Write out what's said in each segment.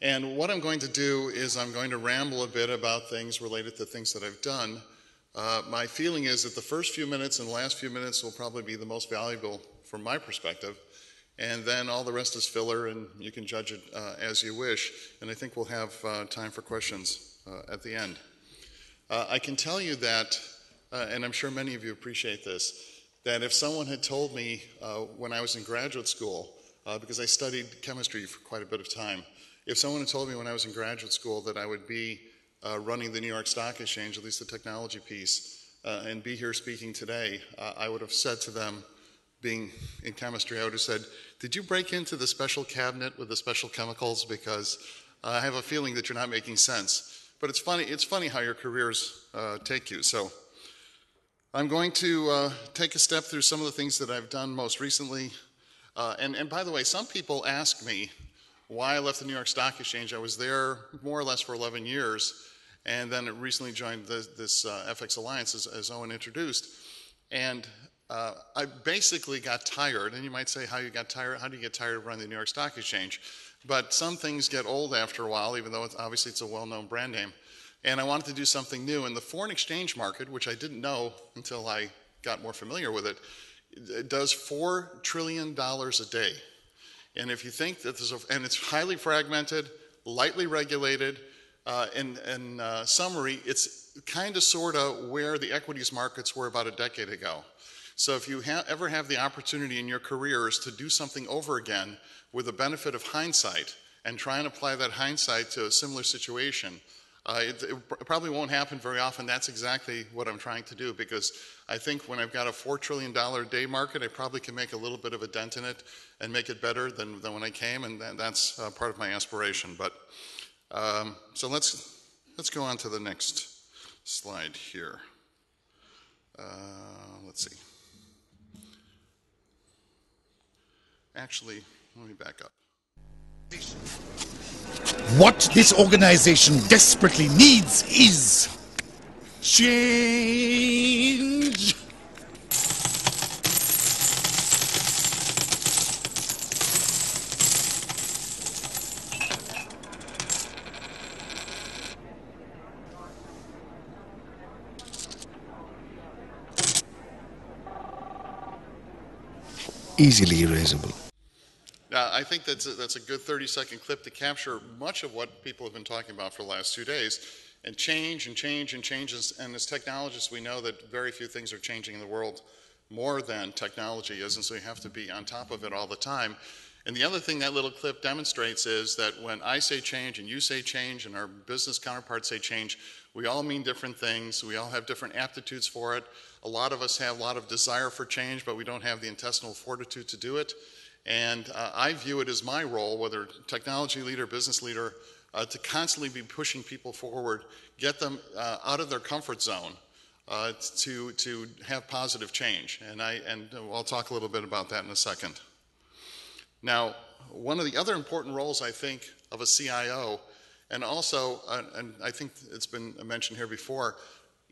And what I'm going to do is I'm going to ramble a bit about things related to things that I've done. My feeling is that the first few minutes and the last few minutes will probably be the most valuable from my perspective, and then all the rest is filler, and you can judge it as you wish, and I think we'll have time for questions at the end. I can tell you that, and I'm sure many of you appreciate this, that if someone had told me when I was in graduate school, because I studied chemistry for quite a bit of time, if someone had told me when I was in graduate school that I would be running the New York Stock Exchange, at least the technology piece, and be here speaking today, I would have said to them, being in chemistry, I would have said, did you break into the special cabinet with the special chemicals? Because I have a feeling that you're not making sense. But it's funny how your careers take you. So I'm going to take a step through some of the things that I've done most recently. And by the way, some people ask me why I left the New York Stock Exchange. I was there more or less for 11 years, and then recently joined this FX Alliance, as Owen introduced. And I basically got tired, and you might say, how do you get tired of running the New York Stock Exchange? But some things get old after a while, even though obviously it's a well-known brand name. And I wanted to do something new. And the foreign exchange market, which I didn't know until I got more familiar with it, it does $4 trillion a day. And if you think that and it's highly fragmented, lightly regulated, in summary, it's kind of sort of where the equities markets were about a decade ago. So if you ever have the opportunity in your careers to do something over again with the benefit of hindsight and try and apply that hindsight to a similar situation, it probably won't happen very often. That's exactly what I'm trying to do, because I think when I've got a $4 trillion a day market, I probably can make a little bit of a dent in it and make it better than when I came, and that's part of my aspiration. But so let's go on to the next slide here. Let's see. Actually, let me back up. What this organization desperately needs is change. Easily erasable. I think that's a good 30-second clip to capture much of what people have been talking about for the last 2 days. And change and change and changes. And as technologists, we know that very few things are changing in the world more than technology is, and so you have to be on top of it all the time. And the other thing that little clip demonstrates is that when I say change and you say change and our business counterparts say change, we all mean different things. We all have different aptitudes for it. A lot of us have a lot of desire for change, but we don't have the intestinal fortitude to do it. And I view it as my role, whether technology leader, business leader, to constantly be pushing people forward, get them out of their comfort zone to have positive change. And I'll talk a little bit about that in a second. Now, one of the other important roles, I think, of a CIO, and also, and I think it's been mentioned here before,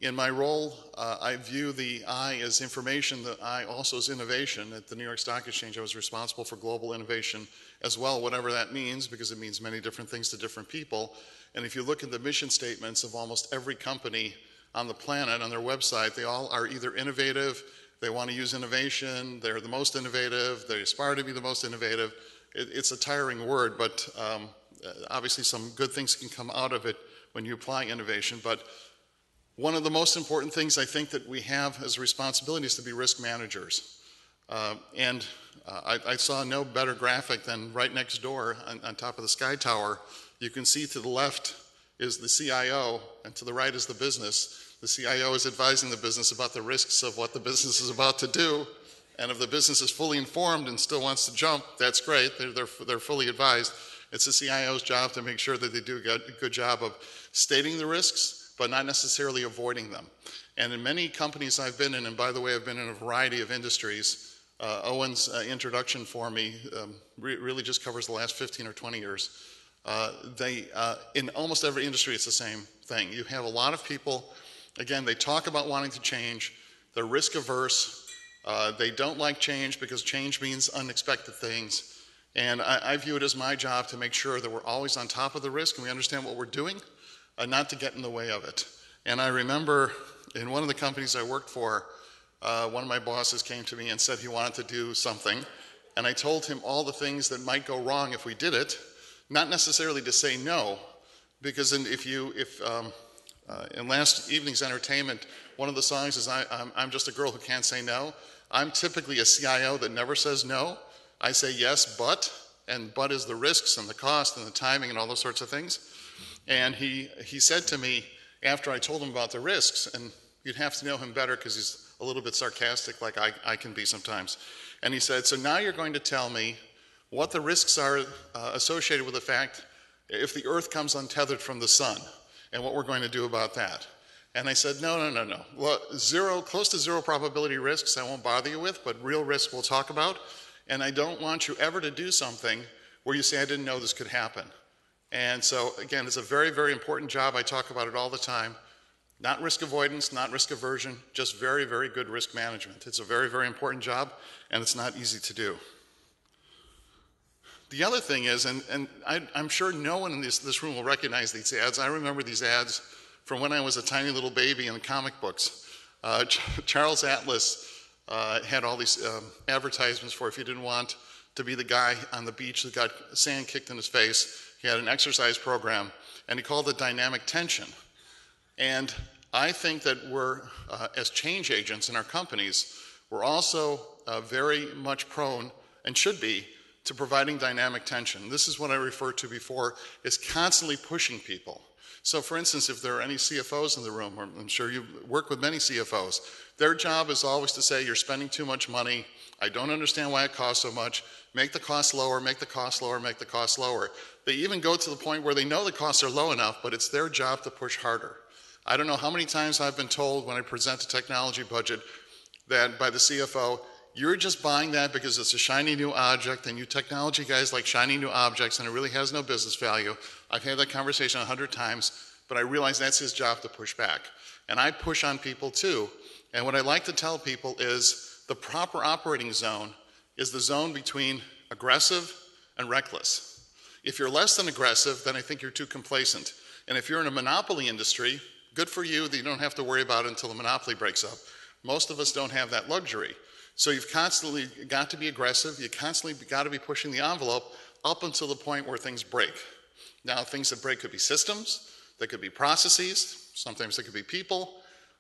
in my role, I view the I as information, the I also as innovation. At the New York Stock Exchange, I was responsible for global innovation as well, whatever that means, because it means many different things to different people. And if you look at the mission statements of almost every company on the planet, on their website, they all are either innovative, they want to use innovation, they're the most innovative, they aspire to be the most innovative. It's a tiring word, but obviously some good things can come out of it when you apply innovation. But one of the most important things I think that we have as a responsibility is to be risk managers. I saw no better graphic than right next door on top of the Sky Tower. You can see to the left is the CIO, and to the right is the business. The CIO is advising the business about the risks of what the business is about to do, and if the business is fully informed and still wants to jump, that's great. They're fully advised. It's the CIO's job to make sure that they do a good job of stating the risks, but not necessarily avoiding them. And in many companies I've been in, and by the way, I've been in a variety of industries, Owen's introduction for me really just covers the last 15 or 20 years. In almost every industry, it's the same thing. You have a lot of people, again, they talk about wanting to change, they're risk averse, they don't like change because change means unexpected things, And I view it as my job to make sure that we're always on top of the risk and we understand what we're doing, not to get in the way of it. And I remember in one of the companies I worked for, one of my bosses came to me and said he wanted to do something. And I told him all the things that might go wrong if we did it, not necessarily to say no, because in last evening's entertainment, one of the songs is I'm just a girl who can't say no. I'm typically a CIO that never says no. I say yes, and but is the risks and the cost and the timing and all those sorts of things. And he said to me after I told him about the risks, and you'd have to know him better because he's a little bit sarcastic like I can be sometimes. And he said, so now you're going to tell me what the risks are associated with the fact if the Earth comes untethered from the sun and what we're going to do about that. And I said, no. Well, close to zero probability risks I won't bother you with, but real risks we'll talk about. And I don't want you ever to do something where you say, I didn't know this could happen. And so, again, it's a very, very important job. I talk about it all the time. Not risk avoidance, not risk aversion, just very, very good risk management. It's a very, very important job, and it's not easy to do. The other thing is, and I'm sure no one in this room will recognize these ads. I remember these ads from when I was a tiny little baby in the comic books. Charles Atlas had all these advertisements for if you didn't want to be the guy on the beach that got sand kicked in his face. He had an exercise program, and he called it dynamic tension. And I think that we're, as change agents in our companies, we're also very much prone, and should be, to providing dynamic tension. This is what I referred to before, is constantly pushing people. So for instance, if there are any CFOs in the room, or I'm sure you work with many CFOs, their job is always to say, you're spending too much money, I don't understand why it costs so much, make the cost lower, make the cost lower, make the cost lower. They even go to the point where they know the costs are low enough, but it's their job to push harder. I don't know how many times I've been told when I present a technology budget that by the CFO, you're just buying that because it's a shiny new object and you technology guys like shiny new objects and it really has no business value. I've had that conversation 100 times, but I realize that's his job to push back. And I push on people too. And what I like to tell people is the proper operating zone is the zone between aggressive and reckless. If you're less than aggressive, then I think you're too complacent. And if you're in a monopoly industry, good for you that you don't have to worry about it until the monopoly breaks up. Most of us don't have that luxury. So you've constantly got to be aggressive, you constantly got to be pushing the envelope up until the point where things break. Now, things that break could be systems, they could be processes, sometimes they could be people,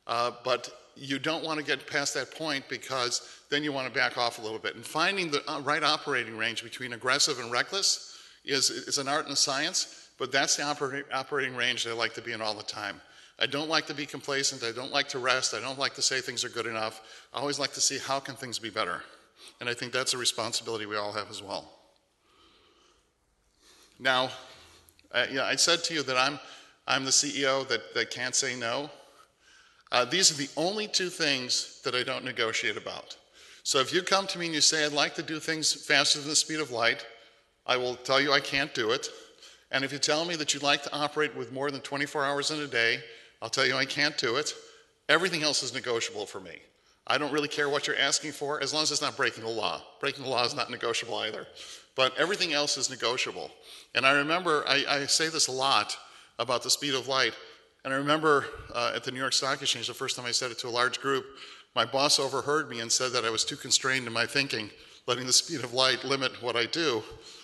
but you don't want to get past that point because then you want to back off a little bit. And finding the right operating range between aggressive and reckless is an art and a science, but that's the operating range that I like to be in all the time. I don't like to be complacent, I don't like to rest, I don't like to say things are good enough. I always like to see how can things be better. And I think that's a responsibility we all have as well. Now, I said to you that I'm the CEO that can't say no. These are the only two things that I don't negotiate about. So if you come to me and you say, I'd like to do things faster than the speed of light, I will tell you I can't do it. And if you tell me that you'd like to operate with more than 24 hours in a day, I'll tell you I can't do it. Everything else is negotiable for me. I don't really care what you're asking for, as long as it's not breaking the law. Breaking the law is not negotiable either. But everything else is negotiable. And I remember, I say this a lot about the speed of light, and I remember at the New York Stock Exchange, the first time I said it to a large group, my boss overheard me and said that I was too constrained in my thinking, letting the speed of light limit what I do.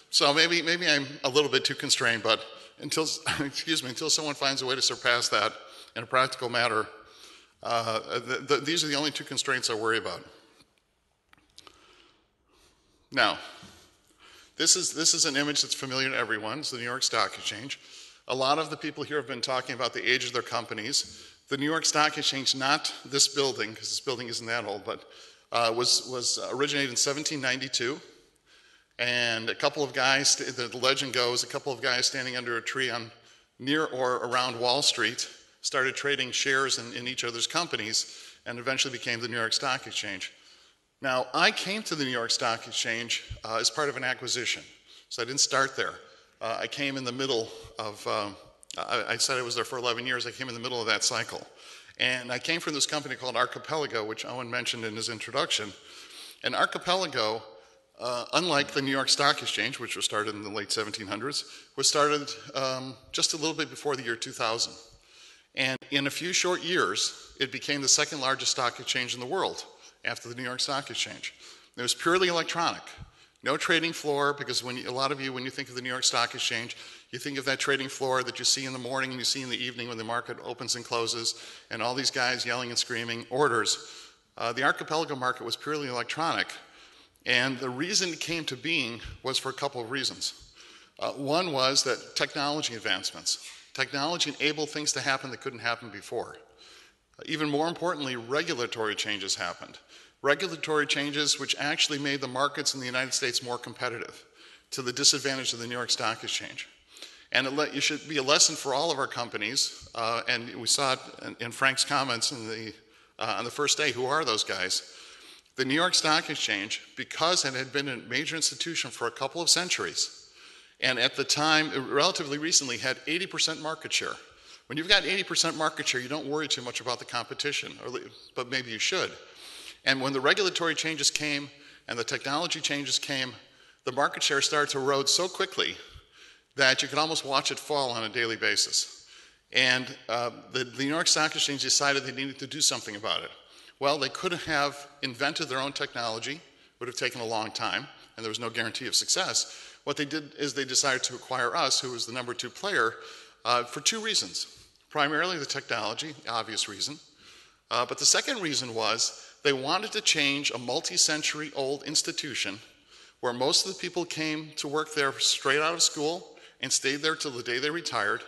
So maybe I'm a little bit too constrained, but until someone finds a way to surpass that in a practical matter, these are the only two constraints I worry about. Now, this is an image that's familiar to everyone. It's the New York Stock Exchange. A lot of the people here have been talking about the age of their companies. The New York Stock Exchange, not this building, because this building isn't that old, but was originated in 1792. And a couple of guys, the legend goes, a couple of guys standing under a tree near or around Wall Street started trading shares in each other's companies and eventually became the New York Stock Exchange. Now, I came to the New York Stock Exchange as part of an acquisition, so I didn't start there. I came in the middle of, I said I was there for 11 years, I came in the middle of that cycle. And I came from this company called Archipelago, which Owen mentioned in his introduction. And Archipelago unlike the New York Stock Exchange, which was started in the late 1700s, was started just a little bit before the year 2000. And in a few short years, it became the second largest stock exchange in the world after the New York Stock Exchange. It was purely electronic. No trading floor, because a lot of you, when you think of the New York Stock Exchange, you think of that trading floor that you see in the morning and you see in the evening when the market opens and closes, and all these guys yelling and screaming orders. The archipelago market was purely electronic, and the reason it came to being was for a couple of reasons. One was that technology advancements. Technology enabled things to happen that couldn't happen before. Even more importantly, regulatory changes happened. Regulatory changes which actually made the markets in the United States more competitive, to the disadvantage of the New York Stock Exchange. And it should be a lesson for all of our companies, and we saw it in Frank's comments on the first day. Who are those guys? The New York Stock Exchange, because it had been a major institution for a couple of centuries, and at the time, relatively recently, had 80% market share. When you've got 80% market share, you don't worry too much about the competition, but maybe you should. And when the regulatory changes came and the technology changes came, the market share started to erode so quickly that you could almost watch it fall on a daily basis. And the New York Stock Exchange decided they needed to do something about it. Well, they could have invented their own technology, would have taken a long time, and there was no guarantee of success. What they did is they decided to acquire us, who was the number 2 player, for 2 reasons. Primarily the technology, the obvious reason. But the second reason was they wanted to change a multi-century old institution where most of the people came to work there straight out of school and stayed there till the day they retired.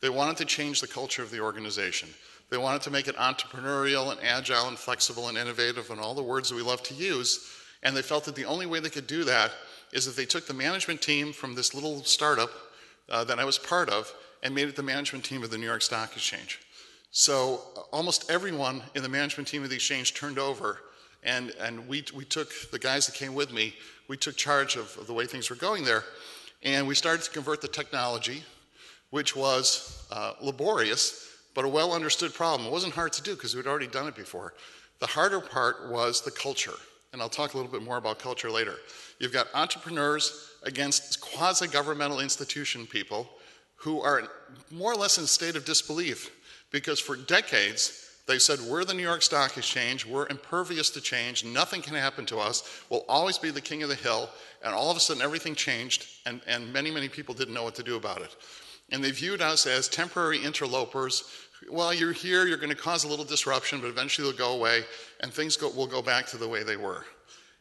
They wanted to change the culture of the organization. They wanted to make it entrepreneurial and agile and flexible and innovative and all the words that we love to use. And they felt that the only way they could do that is if they took the management team from this little startup that I was part of and made it the management team of the New York Stock Exchange. So almost everyone in the management team of the exchange turned over, and we took, the guys that came with me, we took charge of the way things were going there, and we started to convert the technology, which was laborious, but a well understood problem. It wasn't hard to do because we'd already done it before. The harder part was the culture, and I'll talk a little bit more about culture later. You've got entrepreneurs against quasi-governmental institution people who are more or less in a state of disbelief, because for decades they said, we're the New York Stock Exchange, we're impervious to change, nothing can happen to us, we'll always be the king of the hill, and all of a sudden everything changed, and many, many people didn't know what to do about it. And they viewed us as temporary interlopers. Well, you're here, you're going to cause a little disruption, but eventually they'll go away, and things will go back to the way they were.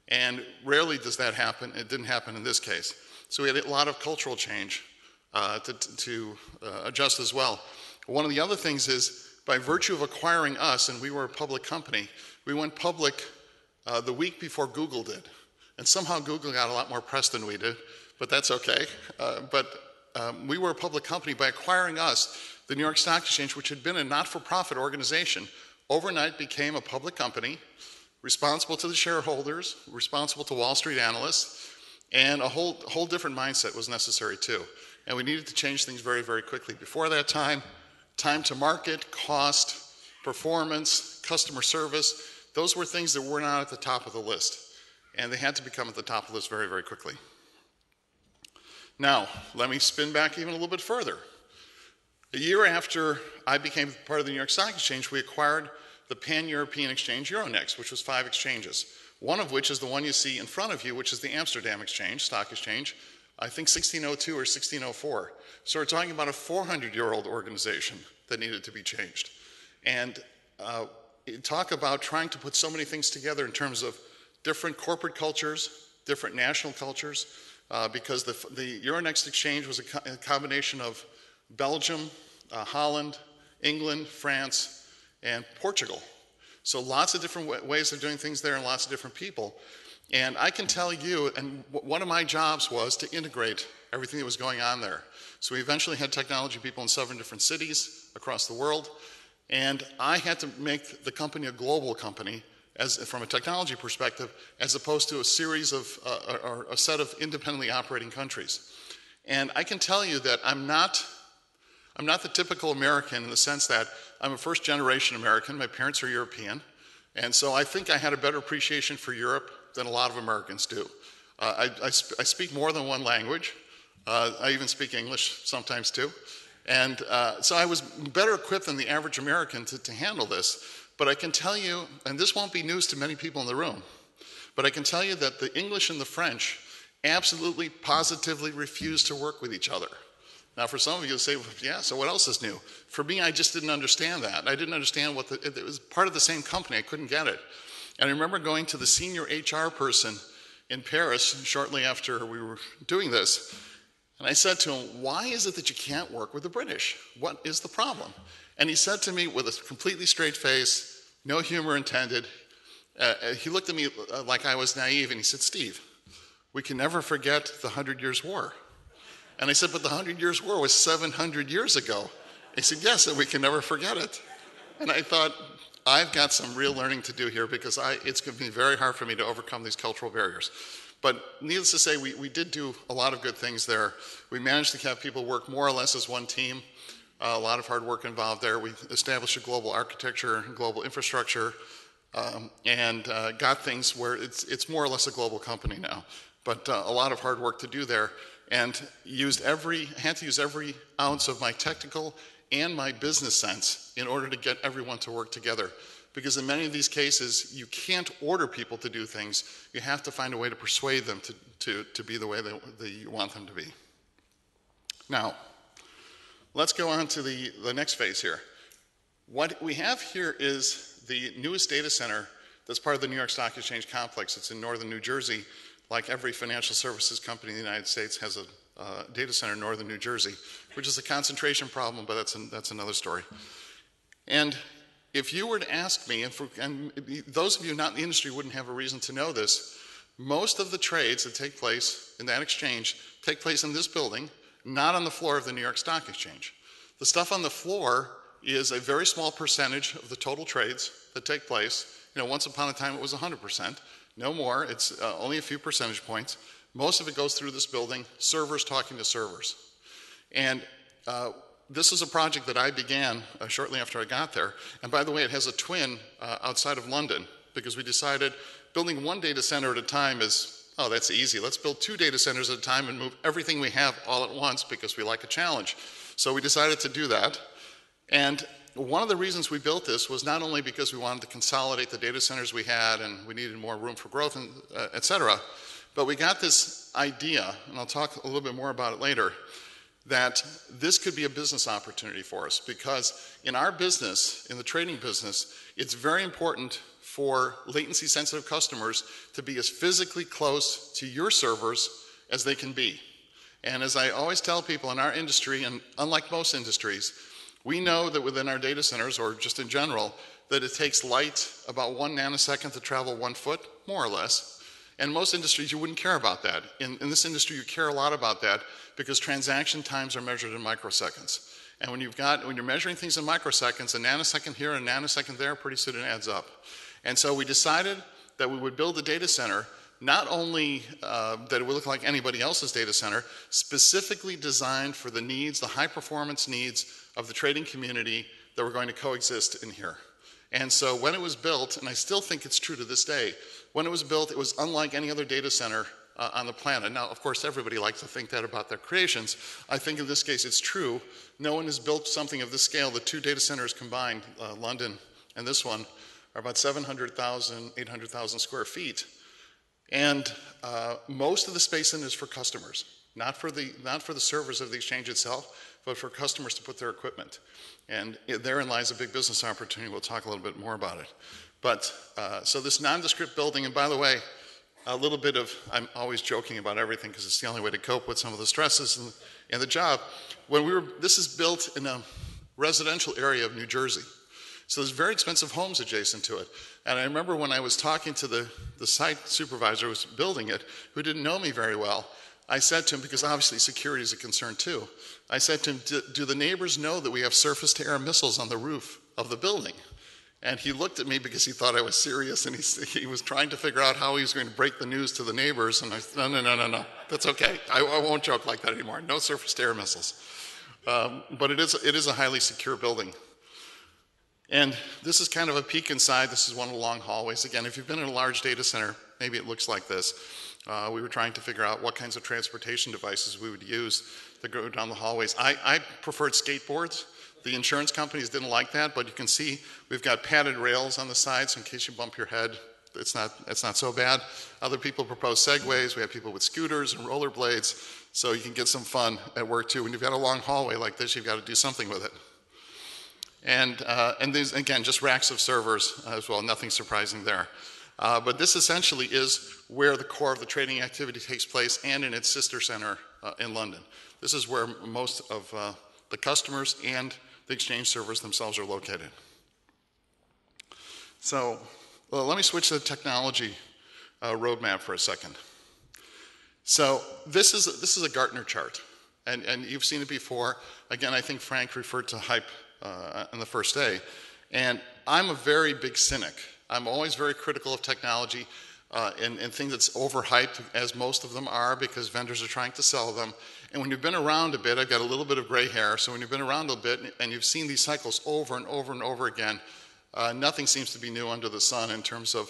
And rarely does that happen. It didn't happen in this case. So we had a lot of cultural change to adjust as well. One of the other things is, by virtue of acquiring us, and we were a public company, we went public the week before Google did. And somehow Google got a lot more press than we did, but that's okay. We were a public company. By acquiring us, the New York Stock Exchange, which had been a not-for-profit organization, overnight became a public company, responsible to the shareholders, responsible to Wall Street analysts, and a whole different mindset was necessary too. And we needed to change things very, very quickly. Before that time to market, cost, performance, customer service, those were things that were not at the top of the list. And they had to become at the top of the list very, very quickly. Now, let me spin back even a little bit further. A year after I became part of the New York Stock Exchange, we acquired the pan-European exchange Euronext, which was 5 exchanges, one of which is the one you see in front of you, which is the Amsterdam Stock Exchange, I think 1602 or 1604. So we're talking about a 400-year-old organization that needed to be changed. And talk about trying to put so many things together in terms of different corporate cultures, different national cultures, because the Euronext exchange was a combination of Belgium, Holland, England, France, and Portugal. So lots of different ways of doing things there and lots of different people. And I can tell you, and one of my jobs was to integrate everything that was going on there. So we eventually had technology people in 7 different cities across the world, and I had to make the company a global company from a technology perspective, as opposed to a series of, or a set of independently operating countries. And I can tell you that I'm not the typical American in the sense that I'm a first-generation American. My parents are European. And so I think I had a better appreciation for Europe than a lot of Americans do. I speak more than one language. I even speak English sometimes too. And so I was better equipped than the average American to handle this. But I can tell you, and this won't be news to many people in the room, but I can tell you that the English and the French absolutely, positively refuse to work with each other. Now, for some of you, you'll say, well, yeah, so what else is new? For me, I just didn't understand that. I didn't understand it was part of the same company. I couldn't get it. And I remember going to the senior HR person in Paris shortly after we were doing this, and I said to him, why is it that you can't work with the British? What is the problem? And he said to me with a completely straight face, no humor intended, he looked at me like I was naive, and he said, Steve, we can never forget the 100 Years' War. And I said, but the 100 Years' War was 700 years ago. He said, yes, and we can never forget it. And I thought, I've got some real learning to do here because it's going to be very hard for me to overcome these cultural barriers. But needless to say, we did do a lot of good things there. We managed to have people work more or less as one team. A lot of hard work involved there. We established a global architecture, global infrastructure, and got things where it's more or less a global company now. But a lot of hard work to do there, and had to use every ounce of my technical and my business sense in order to get everyone to work together. Because in many of these cases, you can't order people to do things. You have to find a way to persuade them to be the way that you want them to be. Now, let's go on to the next phase here. What we have here is the newest data center that's part of the New York Stock Exchange complex. It's in northern New Jersey. Like every financial services company in the United States has a data center in northern New Jersey, which is a concentration problem, but that's another story. And if you were to ask me, and those of you not in the industry wouldn't have a reason to know this, most of the trades that take place in that exchange take place in this building, not on the floor of the New York Stock Exchange. The stuff on the floor is a very small percentage of the total trades that take place. Once upon a time it was 100%. No more, it's only a few percentage points. Most of it goes through this building, servers talking to servers. And this is a project that I began shortly after I got there. And by the way, it has a twin outside of London, because we decided building one data center at a time that's easy. Let's build 2 data centers at a time and move everything we have all at once because we like a challenge. So we decided to do that. And one of the reasons we built this was not only because we wanted to consolidate the data centers we had and we needed more room for growth, and et cetera, but we got this idea, and I'll talk a little bit more about it later, that this could be a business opportunity for us, because in our business, in the trading business, it's very important for latency sensitive customers to be as physically close to your servers as they can be. And as I always tell people in our industry, and unlike most industries, we know that within our data centers, or just in general, that it takes light about 1 nanosecond to travel 1 foot, more or less. And most industries, you wouldn't care about that. In this industry, you care a lot about that because transaction times are measured in microseconds. And when you're measuring things in microseconds, a nanosecond here and a nanosecond there, pretty soon it adds up. And so we decided that we would build a data center, not only that it would look like anybody else's data center, specifically designed for the needs, the high performance needs of the trading community that were going to coexist in here. And so when it was built, and I still think it's true to this day, when it was built, it was unlike any other data center on the planet. Now, of course, everybody likes to think that about their creations. I think in this case it's true. No one has built something of this scale. The 2 data centers combined, London and this one, are about 700,000, 800,000 square feet. And most of the space in it is for customers, not for the servers of the exchange itself, but for customers to put their equipment. And therein lies a big business opportunity. We'll talk a little bit more about it. But so this nondescript building, and by the way, a little bit of, I'm always joking about everything because it's the only way to cope with some of the stresses in the job. This is built in a residential area of New Jersey. So there's very expensive homes adjacent to it. And I remember when I was talking to the site supervisor who was building it, who didn't know me very well, I said to him, because obviously security is a concern too, I said to him, do the neighbors know that we have surface-to-air missiles on the roof of the building? And he looked at me because he thought I was serious, and he was trying to figure out how he was going to break the news to the neighbors, and I said, no, that's okay. I won't joke like that anymore. No surface-to-air missiles. But it is a highly secure building. And this is kind of a peek inside. This is one of the long hallways. Again, if you've been in a large data center, maybe it looks like this. We were trying to figure out what kinds of transportation devices we would use to go down the hallways. I preferred skateboards. The insurance companies didn't like that, but you can see we've got padded rails on the sides so in case you bump your head, it's not so bad. Other people propose segways. We have people with scooters and rollerblades, so you can get some fun at work too. When you've got a long hallway like this, you've got to do something with it. And these, again, just racks of servers as well, nothing surprising there. But this essentially is where the core of the trading activity takes place and in its sister center in London. This is where most of the customers and the exchange servers themselves are located. So let me switch to the technology roadmap for a second. So this is a Gartner chart, and you've seen it before. Again, I think Frank referred to hype on the first day, and I'm a very big cynic. I'm always very critical of technology and things that's overhyped, as most of them are, because vendors are trying to sell them. And when you've been around a bit, I've got a little bit of gray hair, so when you've been around a bit and you've seen these cycles over and over and over again, nothing seems to be new under the sun in terms of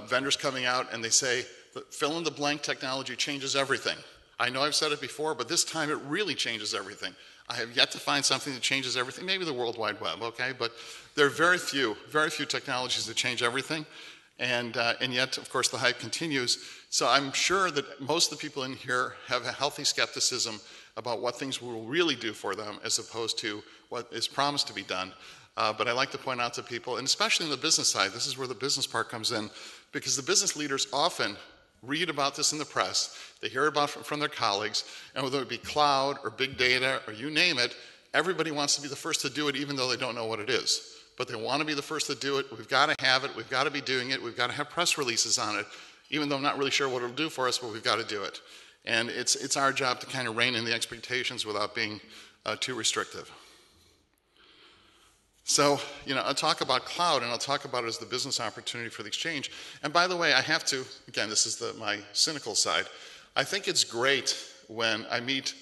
vendors coming out and they say, fill in the blank technology changes everything. I know I've said it before, but this time it really changes everything. I have yet to find something that changes everything, maybe the World Wide Web, okay? But there are very few technologies that change everything. And yet, of course, the hype continues. So I'm sure that most of the people in here have a healthy skepticism about what things will really do for them as opposed to what is promised to be done. But I like to point out to people, and especially in the business side, this is where the business part comes in, because the business leaders often read about this in the press, they hear about it from their colleagues, and whether it be cloud or big data or you name it, everybody wants to be the first to do it even though they don't know what it is. But they want to be the first to do it, we've got to have it, we've got to be doing it, we've got to have press releases on it, even though I'm not really sure what it'll do for us, but we've got to do it. And it's our job to kind of rein in the expectations without being too restrictive. So, I'll talk about cloud, and I'll talk about it as the business opportunity for the exchange. And by the way, I have to, again, this is my cynical side, I think it's great when I meet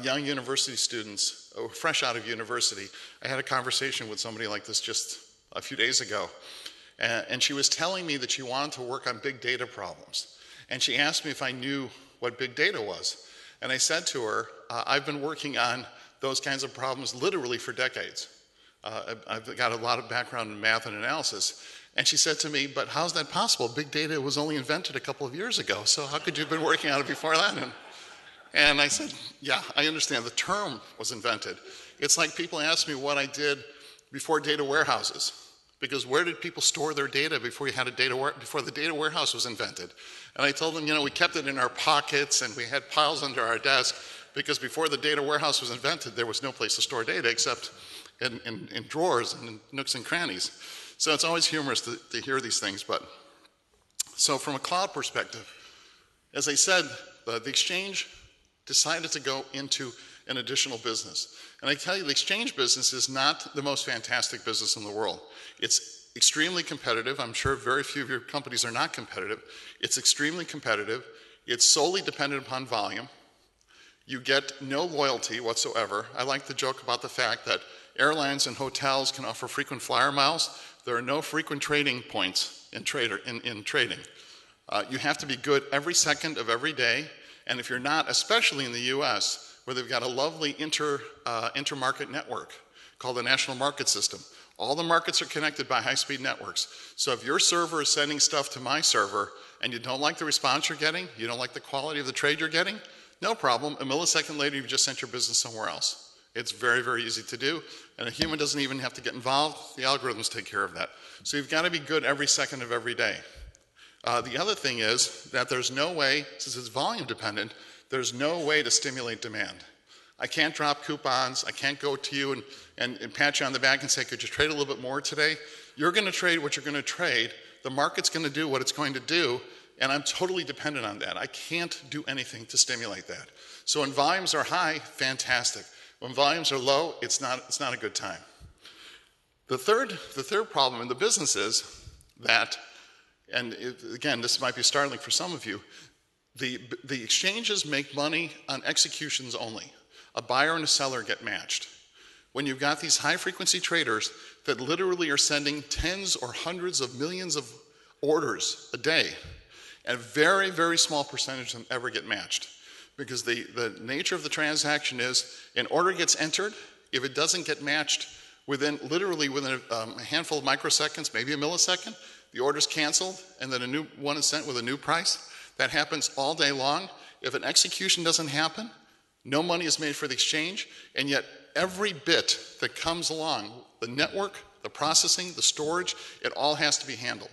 young university students, fresh out of university. I had a conversation with somebody like this just a few days ago, and she was telling me that she wanted to work on big data problems. And she asked me if I knew what big data was. And I said to her, I've been working on those kinds of problems literally for decades. I've got a lot of background in math and analysis. And she said to me, but how's that possible? Big data was only invented a couple of years ago, so how could you have been working on it before that? And I said, yeah, I understand. The term was invented. It's like people ask me what I did before data warehouses, because where did people store their data before before the data warehouse was invented? And I told them, we kept it in our pockets and we had piles under our desk, because before the data warehouse was invented, there was no place to store data except in drawers and in nooks and crannies. So it's always humorous to hear these things. But so from a cloud perspective, as I said, the exchange decided to go into an additional business. And I tell you, the exchange business is not the most fantastic business in the world. It's extremely competitive. I'm sure very few of your companies are not competitive. It's extremely competitive. It's solely dependent upon volume. You get no loyalty whatsoever. I like to joke about the fact that airlines and hotels can offer frequent flyer miles. There are no frequent trading points in trading. You have to be good every second of every day. And if you're not, especially in the US, where they've got a lovely intermarket network called the National Market System, all the markets are connected by high-speed networks. So if your server is sending stuff to my server and you don't like the response you're getting, you don't like the quality of the trade you're getting, no problem. A millisecond later, you've just sent your business somewhere else. It's very, very easy to do, and a human doesn't even have to get involved. The algorithms take care of that. So you've got to be good every second of every day. The other thing is that there's no way, since it's volume dependent, there's no way to stimulate demand. I can't drop coupons. I can't go to you and pat you on the back and say, could you trade a little bit more today? You're going to trade what you're going to trade. The market's going to do what it's going to do, and I'm totally dependent on that. I can't do anything to stimulate that. So when volumes are high, fantastic. When volumes are low, it's not a good time. The third problem in the business is that, and again, this might be startling for some of you, the exchanges make money on executions only. A buyer and a seller get matched. When you've got these high-frequency traders that literally are sending tens or hundreds of millions of orders a day, And a very, very small percentage of them ever get matched. Because the nature of the transaction is an order gets entered, if it doesn't get matched literally within a handful of microseconds, maybe a millisecond, the order's canceled and then a new one is sent with a new price. That happens all day long. If an execution doesn't happen, no money is made for the exchange, and yet every bit that comes along, the network, the processing, the storage, it all has to be handled.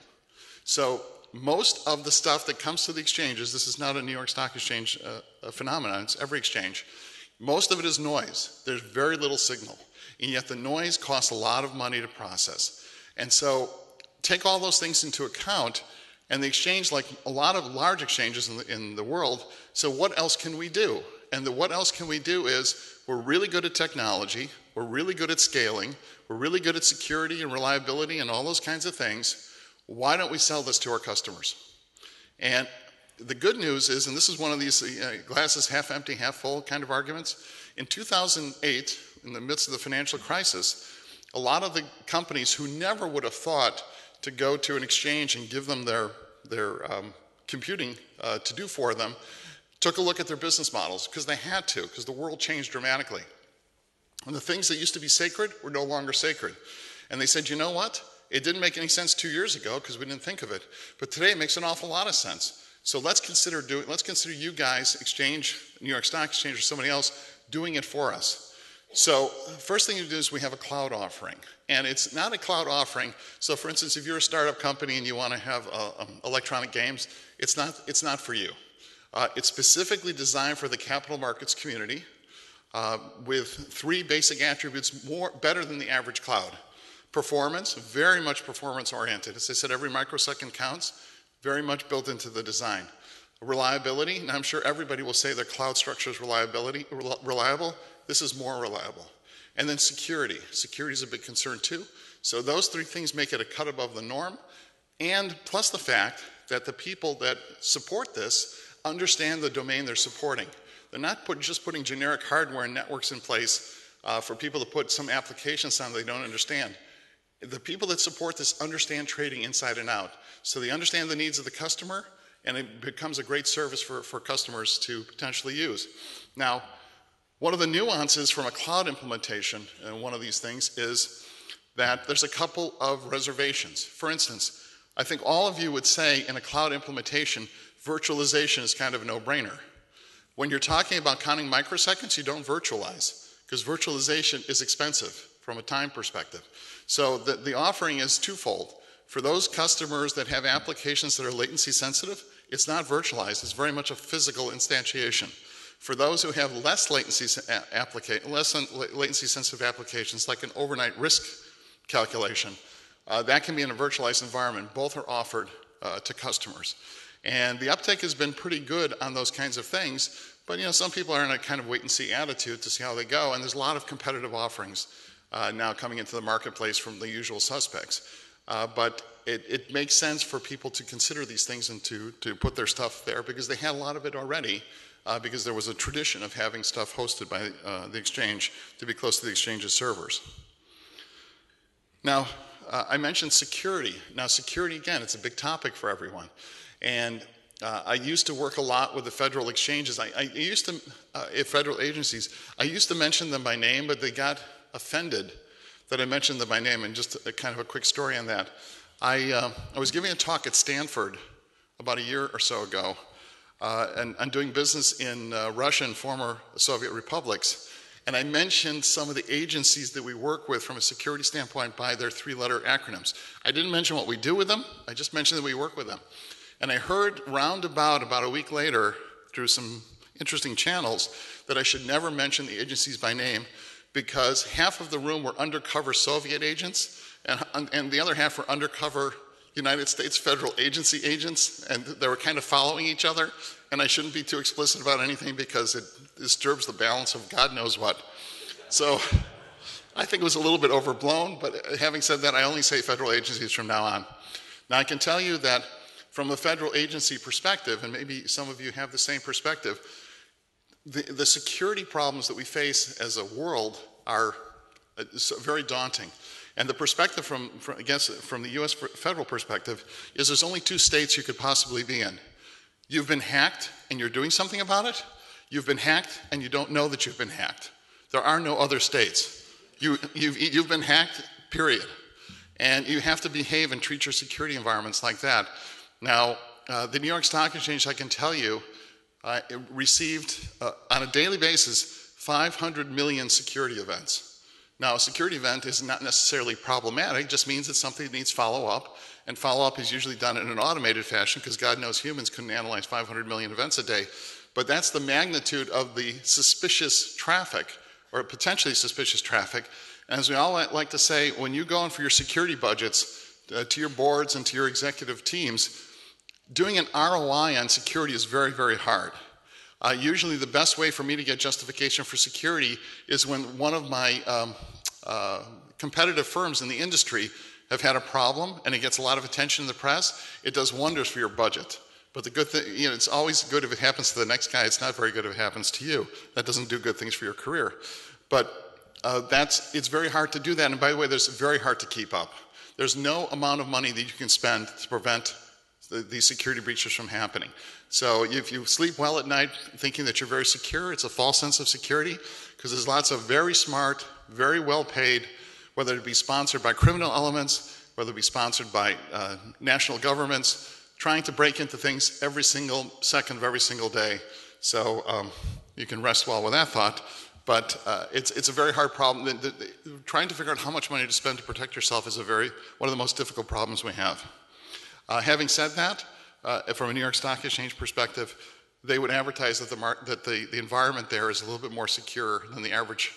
So most of the stuff that comes to the exchanges, this is not a New York Stock Exchange phenomenon, it's every exchange, most of it is noise. There's very little signal, and yet the noise costs a lot of money to process. And so take all those things into account, and the exchange, like a lot of large exchanges in the world, so what else can we do? And what else can we do is we're really good at technology, we're really good at scaling, we're really good at security and reliability and all those kinds of things. Why don't we sell this to our customers? And the good news is, and this is one of these glasses half empty, half full kind of arguments, in 2008, in the midst of the financial crisis, a lot of the companies who never would have thought to go to an exchange and give them their computing to do for them, took a look at their business models because they had to, because the world changed dramatically. And the things that used to be sacred were no longer sacred. And they said, you know what? It didn't make any sense 2 years ago because we didn't think of it. But today it makes an awful lot of sense. So let's consider you guys, exchange, New York Stock Exchange or somebody else, doing it for us. So first thing you do is we have a cloud offering. And it's not a cloud offering. So for instance, if you're a startup company and you want to have electronic games, it's not for you. It's specifically designed for the capital markets community with 3 basic attributes better than the average cloud. Performance, very much performance oriented. As I said, every microsecond counts, very much built into the design. Reliability, and I'm sure everybody will say their cloud structure is reliable. This is more reliable. And then security. Security is a big concern too. So those 3 things make it a cut above the norm. And plus the fact that the people that support this understand the domain they're supporting. They're not just putting generic hardware and networks in place for people to put some applications on they don't understand. The people that support this understand trading inside and out. So they understand the needs of the customer, and it becomes a great service for customers to potentially use. Now, one of the nuances from a cloud implementation, and one of these things, is that there's a couple of reservations. For instance, I think all of you would say in a cloud implementation, virtualization is kind of a no-brainer. When you're talking about counting microseconds, you don't virtualize, because virtualization is expensive from a time perspective. So the offering is twofold. For those customers that have applications that are latency sensitive, it's not virtualized, it's very much a physical instantiation. For those who have less latency sensitive applications, like an overnight risk calculation, that can be in a virtualized environment. Both are offered to customers. And the uptake has been pretty good on those kinds of things, but some people are in a kind of wait and see attitude to see how they go, and there's a lot of competitive offerings now coming into the marketplace from the usual suspects. But it makes sense for people to consider these things and to put their stuff there because they had a lot of it already because there was a tradition of having stuff hosted by the exchange to be close to the exchange's servers. Now, I mentioned security. Now, security, again, it's a big topic for everyone. And I used to work a lot with the federal exchanges. Federal agencies, I used to mention them by name, but they got offended that I mentioned them by name. And just kind of a quick story on that. I was giving a talk at Stanford about a year or so ago, and I'm doing business in Russia and former Soviet republics. And I mentioned some of the agencies that we work with from a security standpoint by their 3-letter acronyms. I didn't mention what we do with them, I just mentioned that we work with them. And I heard about a week later, through some interesting channels, that I should never mention the agencies by name because half of the room were undercover Soviet agents and the other half were undercover United States federal agency agents, and they were kind of following each other. And I shouldn't be too explicit about anything because it disturbs the balance of God knows what. So I think it was a little bit overblown, but having said that, I only say federal agencies from now on. Now I can tell you that from a federal agency perspective, and maybe some of you have the same perspective, the security problems that we face as a world are very daunting. And the perspective from the U.S. federal perspective is there's only 2 states you could possibly be in. You've been hacked and you're doing something about it. You've been hacked and you don't know that you've been hacked. There are no other states. You've been hacked, period. And you have to behave and treat your security environments like that. Now, the New York Stock Exchange, I can tell you, received on a daily basis 500 million security events. Now, a security event is not necessarily problematic, it just means it's something that needs follow-up, and follow-up is usually done in an automated fashion because God knows humans couldn't analyze 500 million events a day. But that's the magnitude of the suspicious traffic, or potentially suspicious traffic. And as we all like to say, when you go in for your security budgets to your boards and to your executive teams, doing an ROI on security is very, very hard. Usually the best way for me to get justification for security is when one of my competitive firms in the industry have had a problem and it gets a lot of attention in the press. It does wonders for your budget. But the good thing, it's always good if it happens to the next guy. It's not very good if it happens to you. That doesn't do good things for your career. But it's very hard to do that. And by the way, it's very hard to keep up. There's no amount of money that you can spend to prevent these security breaches from happening. So if you sleep well at night thinking that you're very secure, it's a false sense of security because there's lots of very smart, very well paid, whether it be sponsored by criminal elements, whether it be sponsored by national governments, trying to break into things every single second of every single day. So you can rest well with that thought. But it's a very hard problem. Trying to figure out how much money to spend to protect yourself is one of the most difficult problems we have. Having said that, from a New York Stock Exchange perspective, they would advertise that the environment there is a little bit more secure than the average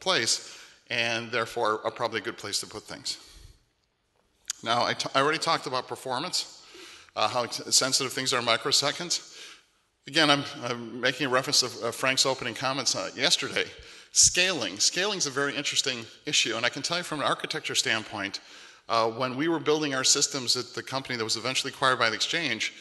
place, and therefore probably a good place to put things. Now, I already talked about performance, how sensitive things are in microseconds. Again, I'm making a reference to Frank's opening comments yesterday. Scaling. Scaling is a very interesting issue, and I can tell you from an architecture standpoint, when we were building our systems at the company that was eventually acquired by the exchange,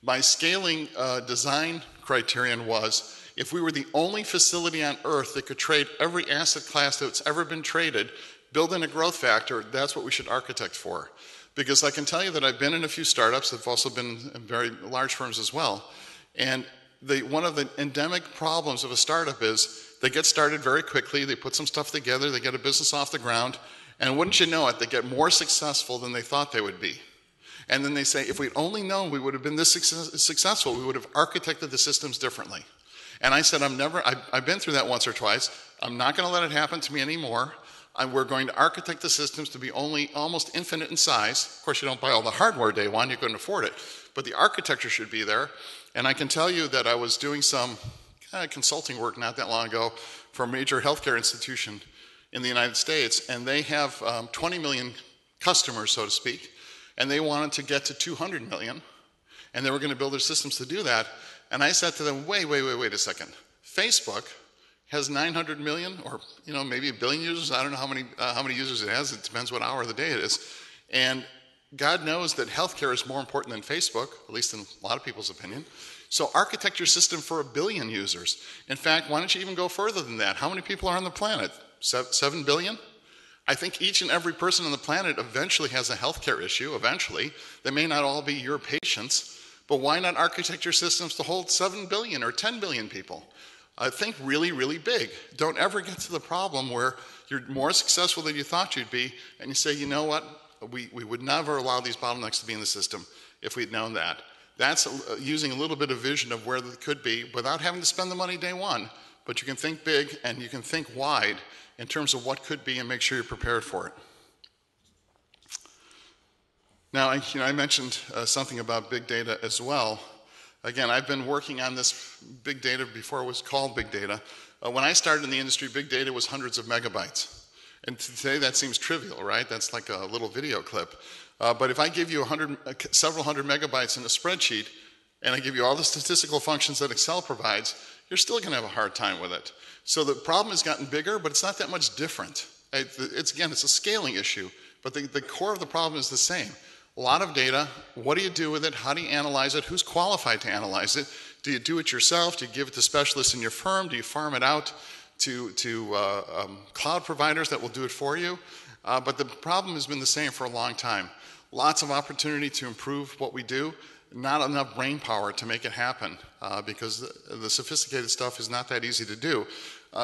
my scaling design criterion was if we were the only facility on earth that could trade every asset class that's ever been traded, build in a growth factor, that's what we should architect for. Because I can tell you that I've been in a few startups, I've also been in very large firms as well, and one of the endemic problems of a startup is they get started very quickly, they put some stuff together, they get a business off the ground, and wouldn't you know it, they get more successful than they thought they would be. And then they say, if we'd only known we would have been this successful, we would have architected the systems differently. And I said, I've been through that once or twice. I'm not going to let it happen to me anymore. We're going to architect the systems to be almost infinite in size. Of course, you don't buy all the hardware day one, you couldn't afford it. But the architecture should be there. And I can tell you that I was doing some consulting work not that long ago for a major healthcare institution in the United States. And they have 20 million customers, so to speak. And they wanted to get to 200 million. And they were going to build their systems to do that. And I said to them, wait a second. Facebook has 900 million or maybe 1 billion users. I don't know how many users it has. It depends what hour of the day it is. And God knows that healthcare is more important than Facebook, at least in a lot of people's opinion. So architect your system for 1 billion users. In fact, why don't you even go further than that? How many people are on the planet? 7 billion? I think each and every person on the planet eventually has a healthcare issue, eventually. They may not all be your patients. But why not architect your systems to hold 7 billion or 10 billion people? Think really, really big. Don't ever get to the problem where you're more successful than you thought you'd be, and you say, you know what, we would never allow these bottlenecks to be in the system if we'd known that. That's using a little bit of vision of where it could be without having to spend the money day one, but you can think big and you can think wide in terms of what could be and make sure you're prepared for it. Now, I mentioned something about big data as well. Again, I've been working on this big data before it was called big data. When I started in the industry, big data was hundreds of megabytes. And today that seems trivial, right? That's like a little video clip. But if I give you several hundred megabytes in a spreadsheet, and I give you all the statistical functions that Excel provides, you're still going to have a hard time with it. So the problem has gotten bigger, but it's not that much different. It's a scaling issue, but the core of the problem is the same. A lot of data, what do you do with it? How do you analyze it? Who's qualified to analyze it? Do you do it yourself? Do you give it to specialists in your firm? Do you farm it out to cloud providers that will do it for you? But the problem has been the same for a long time. Lots of opportunity to improve what we do. not enough brain power to make it happen because the sophisticated stuff is not that easy to do.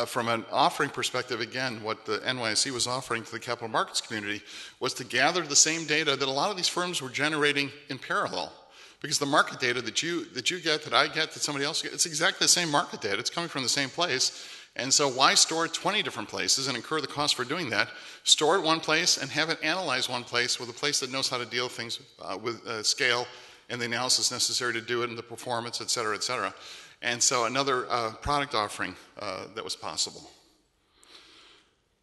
From an offering perspective, again, what the NYSE was offering to the capital markets community was to gather the same data that a lot of these firms were generating in parallel. Because the market data that you get, that I get, that somebody else gets, it's exactly the same market data. It's coming from the same place. And so why store it 20 different places and incur the cost for doing that? Store it one place and have it analyzed one place with a place that knows how to deal things with scale and the analysis necessary to do it and the performance, et cetera, et cetera. And so another product offering that was possible.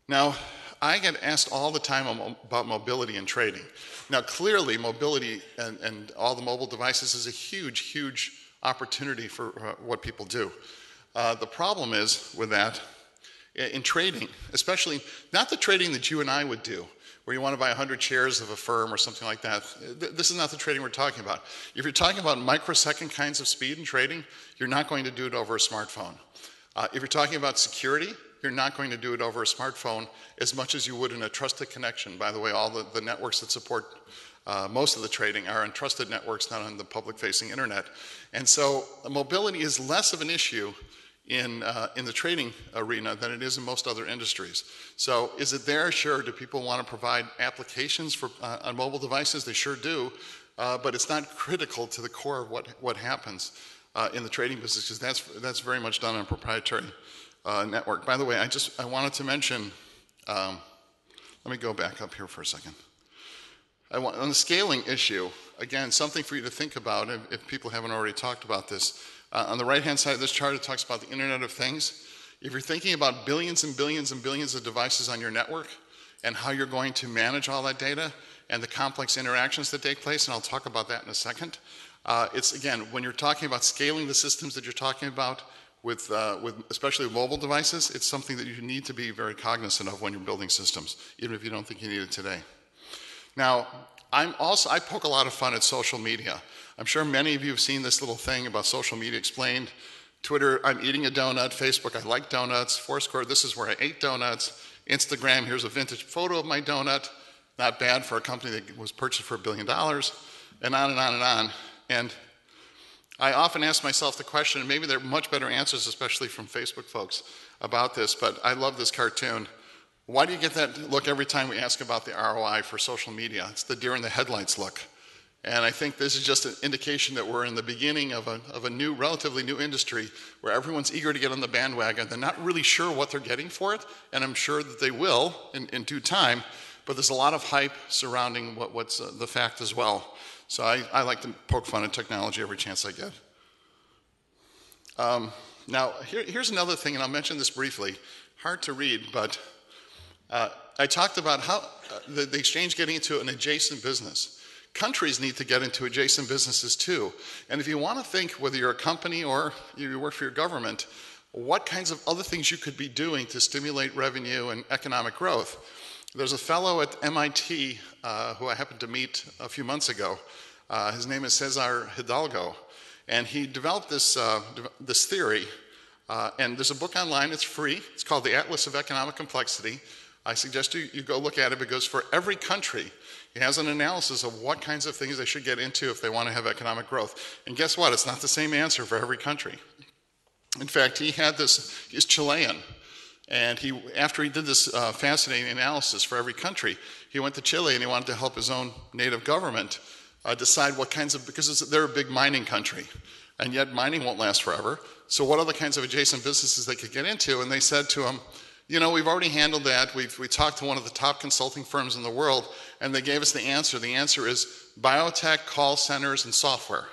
Now, I get asked all the time about mobility and trading. Now, clearly, mobility and all the mobile devices is a huge, huge opportunity for what people do. The problem is with that, in trading, especially not the trading that you and I would do, where you want to buy 100 shares of a firm or something like that. This is not the trading we're talking about. If you're talking about microsecond kinds of speed in trading, you're not going to do it over a smartphone. If you're talking about security, you're not going to do it over a smartphone as much as you would in a trusted connection. By the way, all the networks that support most of the trading are on trusted networks, not on the public-facing internet. And so mobility is less of an issue in the trading arena than it is in most other industries. So is it there? Sure. Do people want to provide applications for on mobile devices? They sure do. But it's not critical to the core of what happens in the trading business, because that's very much done on a proprietary network. By the way, I wanted to mention, let me go back up here for a second. On the scaling issue, again, something for you to think about if people haven't already talked about this. On the right-hand side of this chart, it talks about the Internet of Things. If you're thinking about billions and billions and billions of devices on your network and how you're going to manage all that data and the complex interactions that take place, and I'll talk about that in a second, it's, again, when you're talking about scaling the systems that you're talking about with especially mobile devices, it's something that you need to be very cognizant of when you're building systems, even if you don't think you need it today. Now, I poke a lot of fun at social media. I'm sure many of you have seen this little thing about social media explained. Twitter, I'm eating a donut. Facebook, I like donuts. Foursquare, this is where I ate donuts. Instagram, here's a vintage photo of my donut. Not bad for a company that was purchased for $1 billion. And on and on and on. And I often ask myself the question, and maybe there are much better answers, especially from Facebook folks, about this, but I love this cartoon. Why do you get that look every time we ask about the ROI for social media? It's the deer in the headlights look. And I think this is just an indication that we're in the beginning of a new, relatively new industry where everyone's eager to get on the bandwagon. They're not really sure what they're getting for it, and I'm sure that they will in due time, but there's a lot of hype surrounding what's the fact as well. So I like to poke fun at technology every chance I get. Now, here's another thing, and I'll mention this briefly. Hard to read, but I talked about how the exchange getting into an adjacent business. Countries need to get into adjacent businesses too. And if you want to think, whether you're a company or you work for your government, what kinds of other things you could be doing to stimulate revenue and economic growth. There's a fellow at MIT who I happened to meet a few months ago. His name is Cesar Hidalgo. And he developed this theory. And there's a book online, it's free. It's called The Atlas of Economic Complexity. I suggest you go look at it, because for every country, he has an analysis of what kinds of things they should get into if they want to have economic growth. And guess what? It's not the same answer for every country. In fact, he's Chilean. And after he did this fascinating analysis for every country, he went to Chile and he wanted to help his own native government decide what kinds of, because they're a big mining country. And yet mining won't last forever. So what other kinds of adjacent businesses they could get into? And they said to him, you know, we've already handled that. We talked to one of the top consulting firms in the world, and they gave us the answer. The answer is biotech, call centers, and software.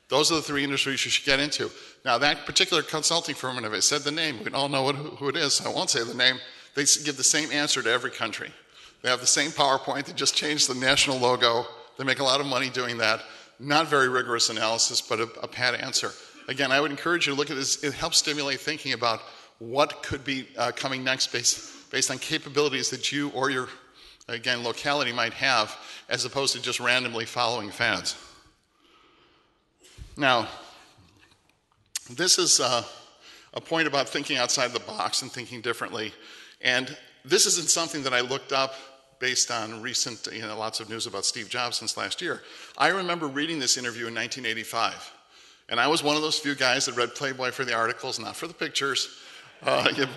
Those are the three industries you should get into. Now, that particular consulting firm, and if I said the name, we all know who it is, so I won't say the name. They give the same answer to every country. They have the same PowerPoint. They just changed the national logo. They make a lot of money doing that. Not very rigorous analysis, but a pat answer. Again, I would encourage you to look at this. It helps stimulate thinking about what could be coming next based on capabilities that you or your, again, locality might have, as opposed to just randomly following fads. Now, this is a point about thinking outside the box and thinking differently. And this isn't something that I looked up based on recent, lots of news about Steve Jobs since last year. I remember reading this interview in 1985. And I was one of those few guys that read Playboy for the articles, not for the pictures.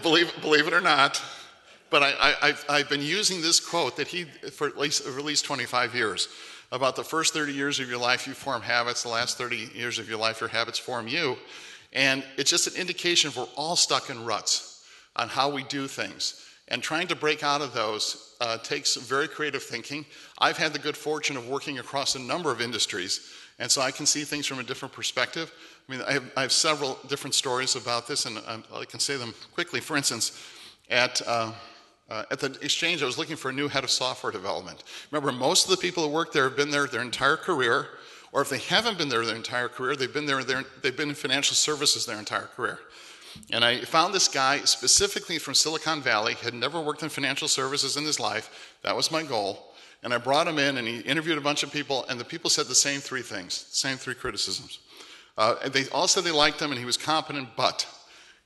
Believe it or not. But I've been using this quote that he, for at least 25 years, about the first 30 years of your life, you form habits. The last 30 years of your life, your habits form you. And it's just an indication we're all stuck in ruts on how we do things. And trying to break out of those takes very creative thinking. I've had the good fortune of working across a number of industries, and so I can see things from a different perspective. I mean, I have several different stories about this, and I can say them quickly. For instance, at the exchange, I was looking for a new head of software development. Remember, most of the people that work there have been there their entire career, or if they haven't been there their entire career, they've been in financial services their entire career. And I found this guy specifically from Silicon Valley, had never worked in financial services in his life. That was my goal. And I brought him in, and he interviewed a bunch of people, and the people said the same three things, same three criticisms. They all said they liked him, and he was competent, but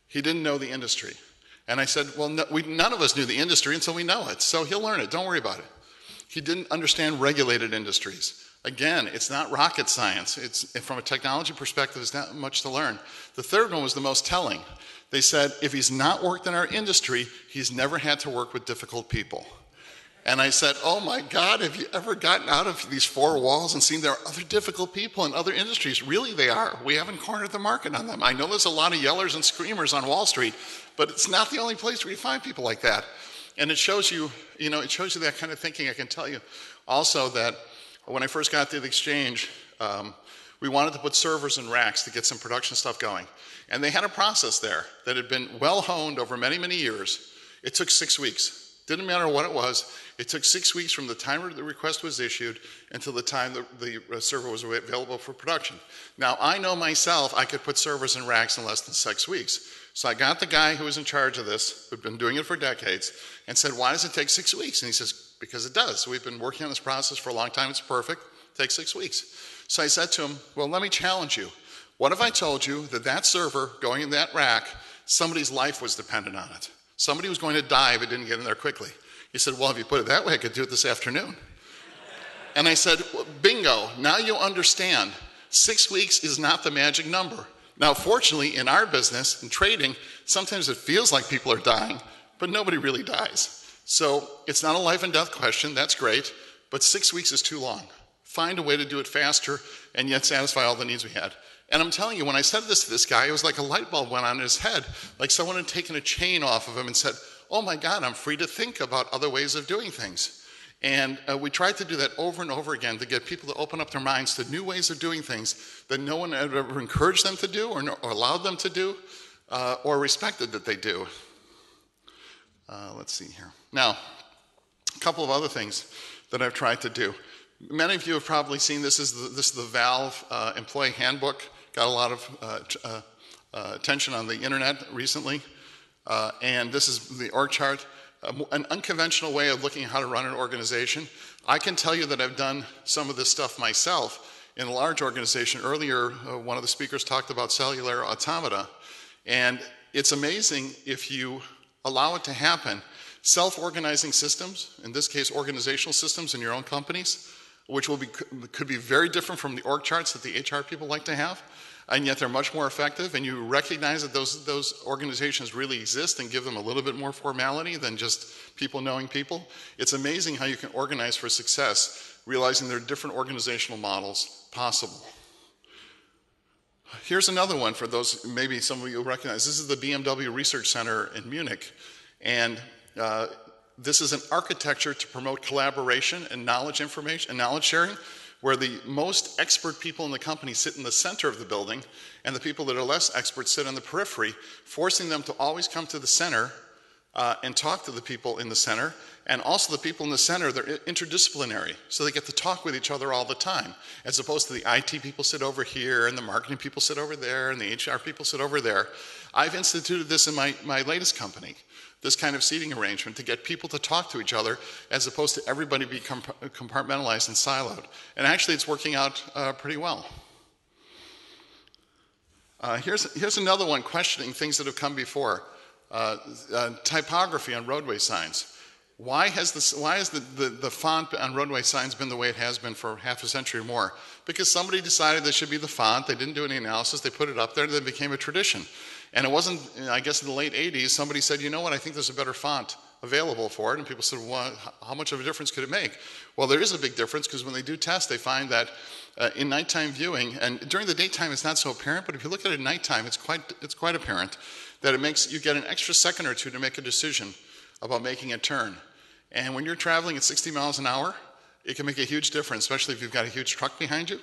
he didn't know the industry. And I said, well, none of us knew the industry until we know it, so he'll learn it. Don't worry about it. He didn't understand regulated industries. Again, it's not rocket science. From a technology perspective, there's not much to learn. The third one was the most telling. They said, if he's not worked in our industry, he's never had to work with difficult people. And I said, oh my God, have you ever gotten out of these four walls and seen there are other difficult people in other industries? Really, they are. We haven't cornered the market on them. I know there's a lot of yellers and screamers on Wall Street, but it's not the only place where you find people like that. And it shows you, it shows you that kind of thinking. I can tell you also that when I first got to the exchange, we wanted to put servers and racks to get some production stuff going. And they had a process there that had been well honed over many, many years. It took 6 weeks. Didn't matter what it was. It took 6 weeks from the time the request was issued until the time the server was available for production. Now, I know myself I could put servers and racks in less than 6 weeks. So I got the guy who was in charge of this, who'd been doing it for decades, and said, why does it take 6 weeks? And he says, because it does. We've been working on this process for a long time. It's perfect. It takes 6 weeks. So I said to him, well, let me challenge you. What if I told you that server going in that rack, somebody's life was dependent on it? Somebody was going to die if it didn't get in there quickly. He said, well, if you put it that way, I could do it this afternoon. And I said, well, bingo, now you understand. 6 weeks is not the magic number. Now, fortunately, in our business, in trading, sometimes it feels like people are dying, but nobody really dies. So it's not a life and death question, that's great, but 6 weeks is too long. Find a way to do it faster and yet satisfy all the needs we had. And I'm telling you, when I said this to this guy, it was like a light bulb went on in his head, like someone had taken a chain off of him and said, oh my God, I'm free to think about other ways of doing things. And we tried to do that over and over again to get people to open up their minds to new ways of doing things that no one had ever encouraged them to do or allowed them to do or respected that they do. Let's see here. Now, a couple of other things that I've tried to do. Many of you have probably seen this is the Valve employee handbook. Got a lot of attention on the internet recently. And this is the org chart. An unconventional way of looking at how to run an organization. I can tell you that I've done some of this stuff myself in a large organization. Earlier, one of the speakers talked about cellular automata. And it's amazing if you allow it to happen. Self-organizing systems, in this case organizational systems in your own companies, which could be very different from the org charts that the HR people like to have, and yet they're much more effective, and you recognize that those organizations really exist and give them a little bit more formality than just people knowing people. It's amazing how you can organize for success, realizing there are different organizational models possible. Here's another one for those, maybe some of you will recognize. This is the BMW Research Center in Munich, and this is an architecture to promote collaboration and knowledge information and knowledge sharing, where the most expert people in the company sit in the center of the building, and the people that are less expert sit on the periphery, forcing them to always come to the center and talk to the people in the center. And also the people in the center, they're interdisciplinary, so they get to talk with each other all the time, as opposed to the IT people sit over here, and the marketing people sit over there, and the HR people sit over there. I've instituted this in my latest company, this kind of seating arrangement, to get people to talk to each other as opposed to everybody be compartmentalized and siloed. And actually it's working out pretty well. Here's another one questioning things that have come before. Typography on roadway signs. Why has the font on roadway signs been the way it has been for half a century or more? Because somebody decided this should be the font. They didn't do any analysis. They put it up there, and it became a tradition. And it wasn't, I guess in the late 80s, somebody said, you know what, I think there's a better font available for it. And people said, well, how much of a difference could it make? Well, there is a big difference, because when they do tests, they find that in nighttime viewing, and during the daytime it's not so apparent, but if you look at it at nighttime, it's quite apparent that you get an extra second or two to make a decision about making a turn. And when you're traveling at 60 miles an hour, it can make a huge difference, especially if you've got a huge truck behind you.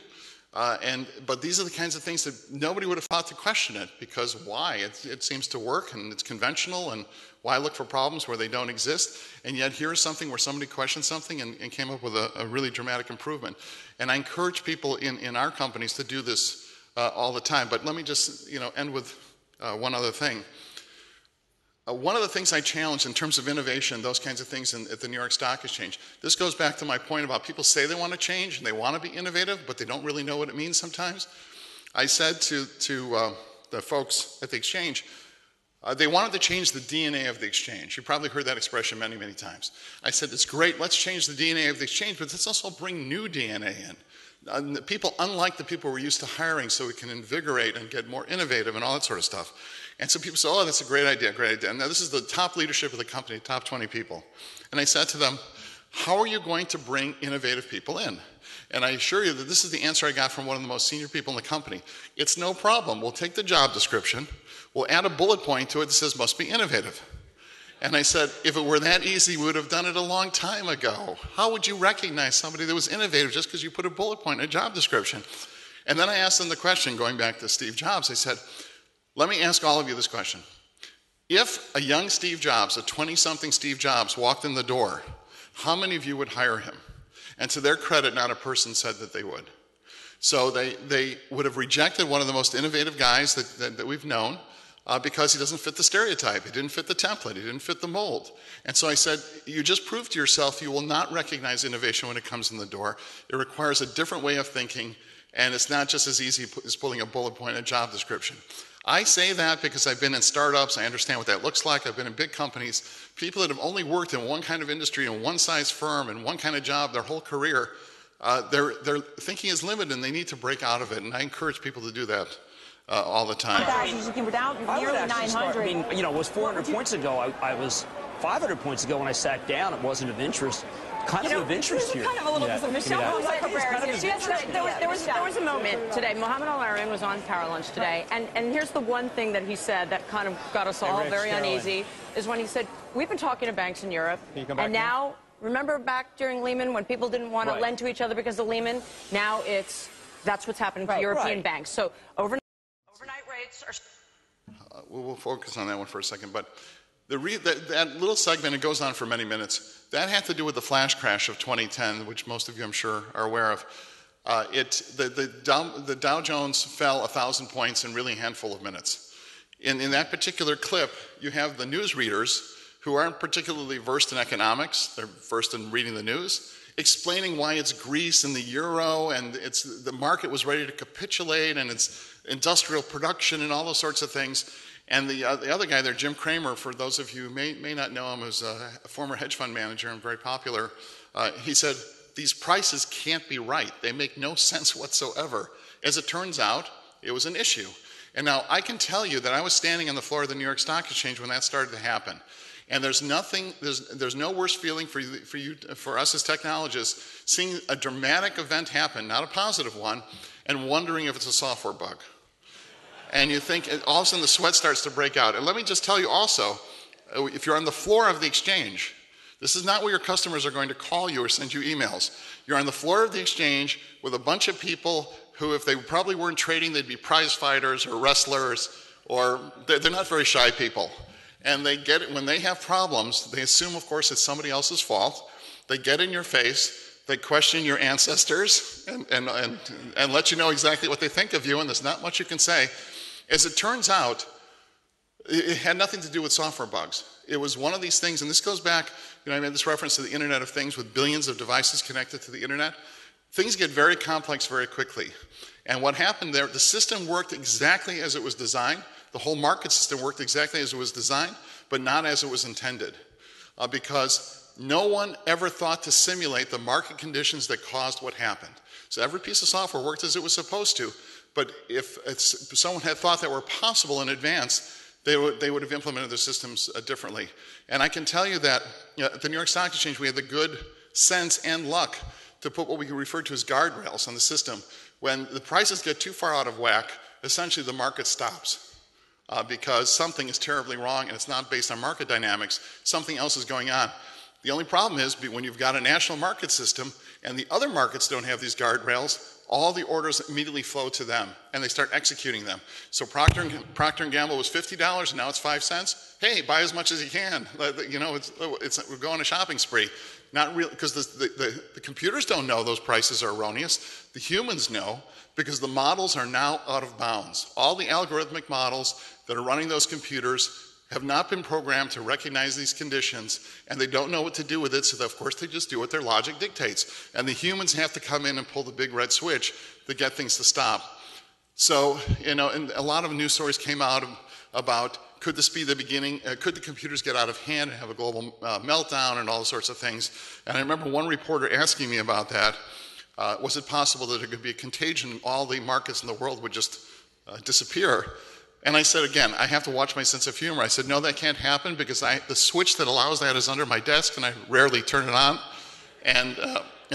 But these are the kinds of things that nobody would have thought to question it, because why? It seems to work, and it's conventional, and why look for problems where they don't exist? And yet here's something where somebody questioned something and came up with a really dramatic improvement. And I encourage people in our companies to do this all the time. But let me just end with one other thing. One of the things I challenge in terms of innovation, those kinds of things at the New York Stock Exchange, this goes back to my point about people say they want to change and they want to be innovative, but they don't really know what it means sometimes. I said to the folks at the exchange, they wanted to change the DNA of the exchange. You probably heard that expression many, many times. I said, it's great, let's change the DNA of the exchange, but let's also bring new DNA in. People, unlike the people we're used to hiring, so we can invigorate and get more innovative and all that sort of stuff. And so people say, oh, that's a great idea, great idea. And now this is the top leadership of the company, top 20 people. And I said to them, how are you going to bring innovative people in? And I assure you that this is the answer I got from one of the most senior people in the company. It's no problem. We'll take the job description, we'll add a bullet point to it that says must be innovative. And I said, if it were that easy, we would have done it a long time ago. How would you recognize somebody that was innovative just because you put a bullet point in a job description? And then I asked them the question, going back to Steve Jobs, I said, let me ask all of you this question. If a young Steve Jobs, a 20-something Steve Jobs, walked in the door, how many of you would hire him? And to their credit, not a person said that they would. So they would have rejected one of the most innovative guys that we've known because he doesn't fit the stereotype. He didn't fit the template. He didn't fit the mold. And so I said, you just proved to yourself you will not recognize innovation when it comes in the door. It requires a different way of thinking, and it's not just as easy as pulling a bullet point in a job description. I say that because I've been in startups, I understand what that looks like, I've been in big companies. People that have only worked in one kind of industry, in one size firm, in one kind of job their whole career, their thinking is limited and they need to break out of it, and I encourage people to do that all the time. You were down nearly 900. I mean, it was 400 points ago. I was 500 points ago when I sat down. It wasn't of interest. Kind of interest here. Kind of a little bit. Michelle, there was a moment today. Mohammed Al-Arian was on Power Lunch today, and here's the one thing that he said that kind of got us all very uneasy, is when he said, we've been talking to banks in Europe, and now, remember back during Lehman when people didn't want to lend to each other because of Lehman? Now that's what's happening to European banks. So overnight rates are... We'll focus on that one for a second, but that little segment, it goes on for many minutes. That had to do with the flash crash of 2010, which most of you, I'm sure, are aware of. The Dow Jones fell 1,000 points in really a handful of minutes. In that particular clip, you have the newsreaders who aren't particularly versed in economics. They're versed in reading the news, explaining why it's Greece and the euro, and the market was ready to capitulate, and it's industrial production and all those sorts of things. And the other guy there, Jim Cramer, for those of you who may not know him, was a former hedge fund manager and very popular. He said, these prices can't be right. They make no sense whatsoever. As it turns out, it was an issue. And now I can tell you that I was standing on the floor of the New York Stock Exchange when that started to happen. And there's no worse feeling for us as technologists, seeing a dramatic event happen, not a positive one, and wondering if it's a software bug. And you think, all of a sudden the sweat starts to break out. And let me just tell you also, if you're on the floor of the exchange, this is not where your customers are going to call you or send you emails. You're on the floor of the exchange with a bunch of people who, if they probably weren't trading, they'd be prize fighters or wrestlers, or they're not very shy people. And they get it, when they have problems, they assume, of course, it's somebody else's fault. They get in your face. They question your ancestors and let you know exactly what they think of you, and there's not much you can say. As it turns out, it had nothing to do with software bugs. It was one of these things, and this goes back, I made this reference to the Internet of Things with billions of devices connected to the Internet. Things get very complex very quickly. And what happened there, the system worked exactly as it was designed. The whole market system worked exactly as it was designed, but not as it was intended. Because no one ever thought to simulate the market conditions that caused what happened. So every piece of software worked as it was supposed to, but if someone had thought that were possible in advance, they would have implemented their systems differently. And I can tell you that at the New York Stock Exchange, we had the good sense and luck to put what we refer to as guardrails on the system. When the prices get too far out of whack, essentially the market stops because something is terribly wrong and it's not based on market dynamics. Something else is going on. The only problem is when you've got a national market system and the other markets don't have these guardrails, all the orders immediately flow to them and they start executing them. So Procter & Gamble was $50 and now it's 5 cents. Hey, buy as much as you can. You know, we're going on a shopping spree. Not real, because the computers don't know those prices are erroneous. The humans know because the models are now out of bounds. All the algorithmic models that are running those computers have not been programmed to recognize these conditions, and they don't know what to do with it, so of course they just do what their logic dictates. And the humans have to come in and pull the big red switch to get things to stop. So, you know, and a lot of news stories came out about could this be the beginning, could the computers get out of hand and have a global meltdown and all sorts of things. And I remember one reporter asking me about that. Was it possible that there could be a contagion and all the markets in the world would just disappear? And I said, again, I have to watch my sense of humor. I said, no, that can't happen because the switch that allows that is under my desk and I rarely turn it on. And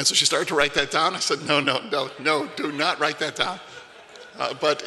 so she started to write that down. I said, no, do not write that down. But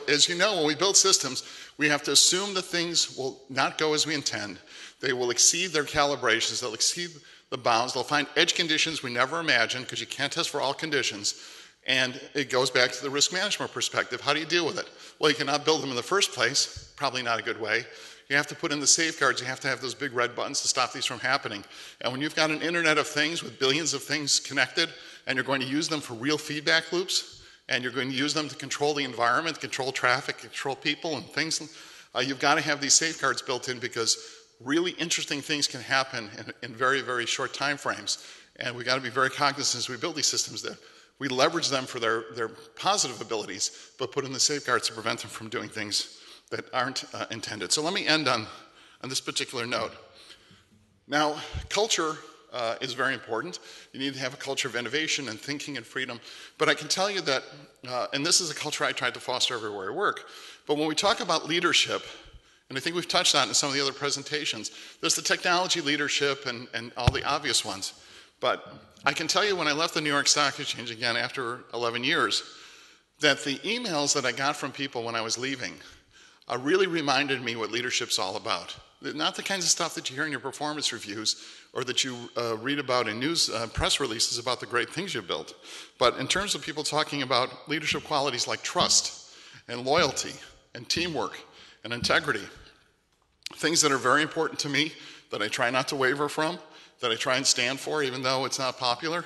as you know, when we build systems, we have to assume that things will not go as we intend. They will exceed their calibrations. They'll exceed the bounds. They'll find edge conditions we never imagined because you can't test for all conditions. And it goes back to the risk management perspective. How do you deal with it? Well, you cannot build them in the first place. Probably not a good way. You have to put in the safeguards. You have to have those big red buttons to stop these from happening. And when you've got an Internet of Things with billions of things connected, and you're going to use them for real feedback loops, and you're going to use them to control the environment, control traffic, control people and things, you've got to have these safeguards built in because really interesting things can happen in very, very short time frames. And we've got to be very cognizant as we build these systems that we leverage them for their positive abilities, but put in the safeguards to prevent them from doing things that aren't intended. So let me end on this particular note. Now, culture is very important. You need to have a culture of innovation and thinking and freedom. But I can tell you that, and this is a culture I tried to foster everywhere I work, but when we talk about leadership, and I think we've touched on it in some of the other presentations, there's the technology leadership and all the obvious ones. But I can tell you when I left the New York Stock Exchange again after 11 years, that the emails that I got from people when I was leaving really reminded me what leadership's all about. Not the kinds of stuff that you hear in your performance reviews or that you read about in news press releases about the great things you built, but in terms of people talking about leadership qualities like trust and loyalty and teamwork and integrity, things that are very important to me that I try not to waver from, that I try and stand for even though it's not popular.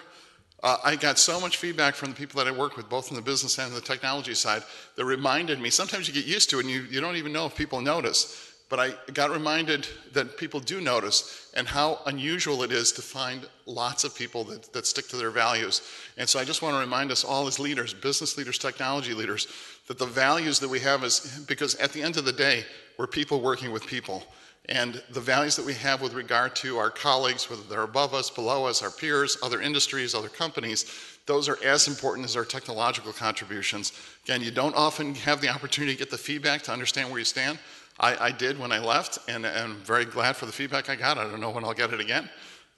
I got so much feedback from the people that I work with, both in the business and the technology side, that reminded me, sometimes you get used to it and you don't even know if people notice, but I got reminded that people do notice and how unusual it is to find lots of people that stick to their values. And so I just want to remind us all as leaders, business leaders, technology leaders, that the values that we have is, because at the end of the day, we're people working with people. And the values that we have with regard to our colleagues, whether they're above us, below us, our peers, other industries, other companies, those are as important as our technological contributions. Again, you don't often have the opportunity to get the feedback to understand where you stand. I did when I left, and I'm very glad for the feedback I got. I don't know when I'll get it again.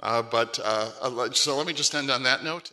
So let me just end on that note.